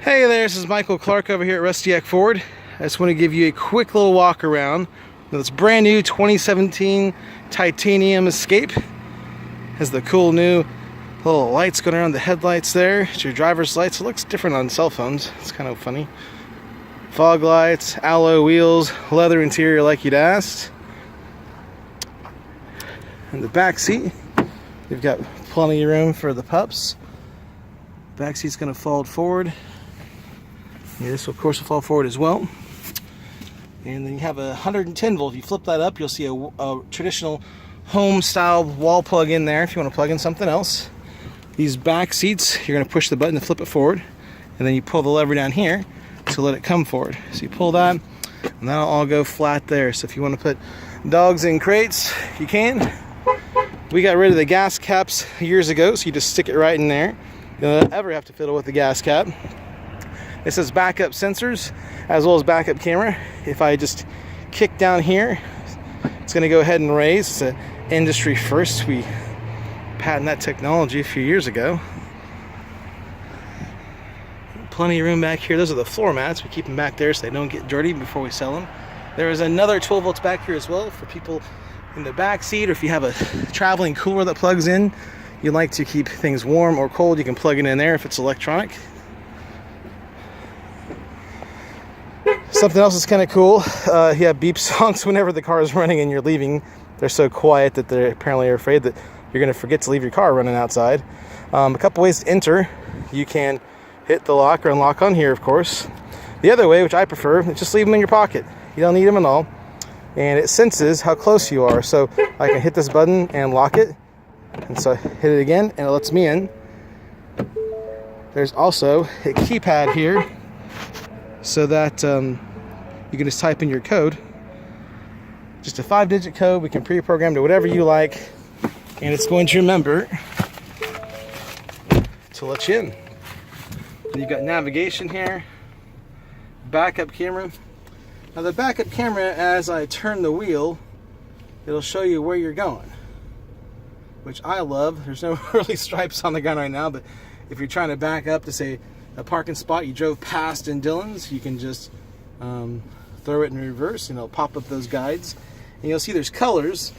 Hey there, this is Michael Clark over here at Rustyek Ford. I just want to give you a quick little walk around this brand new 2017 Titanium Escape. Has the cool new little lights going around the headlights there. It's your driver's lights. It looks different on cell phones. It's kind of funny. Fog lights, alloy wheels, leather interior like you'd asked. In the back seat, you've got plenty of room for the pups. Back seat's going to fold forward. Yeah, this of course will fall forward as well. And then you have a 110 volt. If you flip that up, you'll see a traditional home style wall plug in there if you want to plug in something else. These back seats, you're going to push the button to flip it forward, and then you pull the lever down here to let it come forward. So you pull that, and that'll all go flat there. So if you want to put dogs in crates, you can. We got rid of the gas caps years ago, so you just stick it right in there. You don't ever have to fiddle with the gas cap. It says backup sensors as well as backup camera. If I just kick down here, it's going to go ahead and raise. It's an industry first. We patented that technology a few years ago. Plenty of room back here. Those are the floor mats. We keep them back there so they don't get dirty before we sell them. There is another 12 volts back here as well for people in the back seat, or if you have a traveling cooler that plugs in, you like to keep things warm or cold, you can plug it in there if it's electronic. Something else that's kind of cool, you have beep songs whenever the car is running and you're leaving. They're so quiet that they apparently are afraid that you're going to forget to leave your car running outside. A couple ways to enter. You can hit the lock or unlock on here, of course. The other way, which I prefer, is just leave them in your pocket. You don't need them at all. And it senses how close you are. So I can hit this button and lock it. And so I hit it again and it lets me in. There's also a keypad here so that you can just type in your code. Just a 5-digit code. We can pre-program to whatever you like, and it's going to remember to let you in. You've got navigation here, backup camera. Now the backup camera, as I turn the wheel, it'll show you where you're going, which I love. There's no really stripes on the gun right now, but if you're trying to back up to, say, a parking spot you drove past in Dillon's, you can just throw it in reverse and it'll pop up those guides. And you'll see there's colors.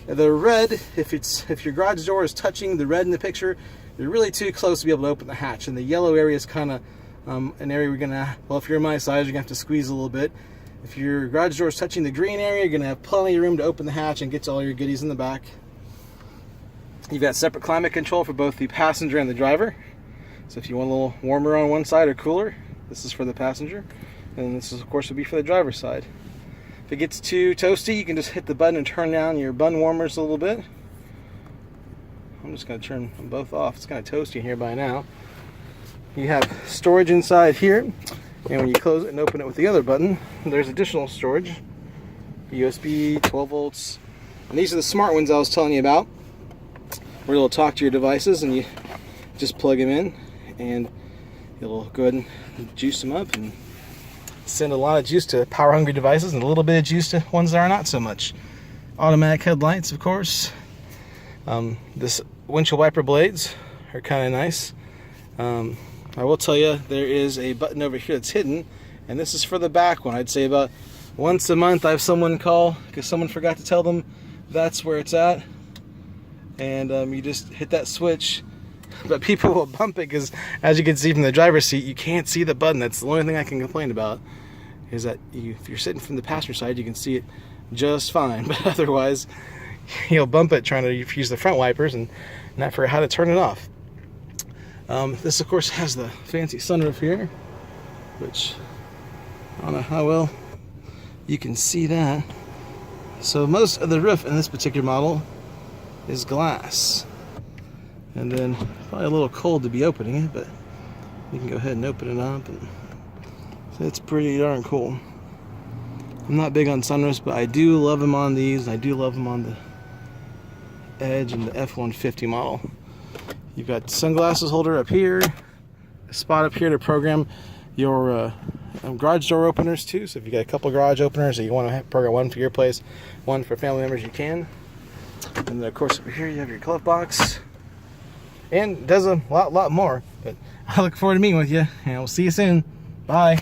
The red, if your garage door is touching the red in the picture, you're really too close to be able to open the hatch. And the yellow area is kind of an area we're gonna, well, if you're my size, you're gonna have to squeeze a little bit. If your garage door is touching the green area, you're gonna have plenty of room to open the hatch and get to all your goodies in the back. You've got separate climate control for both the passenger and the driver. So if you want a little warmer on one side or cooler, this is for the passenger. And this, of course, would be for the driver's side. If it gets too toasty, you can just hit the button and turn down your bun warmers a little bit. I'm just going to turn them both off. It's kind of toasty here by now. You have storage inside here. And when you close it and open it with the other button, there's additional storage. USB, 12 volts. And these are the smart ones I was telling you about, where it'll talk to your devices and you just plug them in and it'll go ahead and juice them up and send a lot of juice to power hungry devices and a little bit of juice to ones that are not so much. Automatic headlights, of course. This windshield wiper blades are kind of nice. I will tell you, there is a button over here that's hidden, and this is for the back one. I'd say about once a month I have someone call because someone forgot to tell them that's where it's at, and you just hit that switch. But people will bump it because, as you can see from the driver's seat, you can't see the button. That's the only thing I can complain about, is that if you're sitting from the passenger side, you can see it just fine. But otherwise, you'll bump it trying to use the front wipers and not forget how to turn it off. This, of course, has the fancy sunroof here, which I don't know how well you can see that. So most of the roof in this particular model is glass. And then probably a little cold to be opening it, but you can go ahead and open it up, and it's pretty darn cool. I'm not big on sunroofs, but I do love them on these. I do love them on the Edge and the F-150 model. You've got sunglasses holder up here, a spot up here to program your garage door openers too. So if you got a couple garage openers that you want to program, one for your place, one for family members, you can. And then of course over here you have your glove box. and does a lot more. But I look forward to meeting with you, and we'll see you soon. Bye.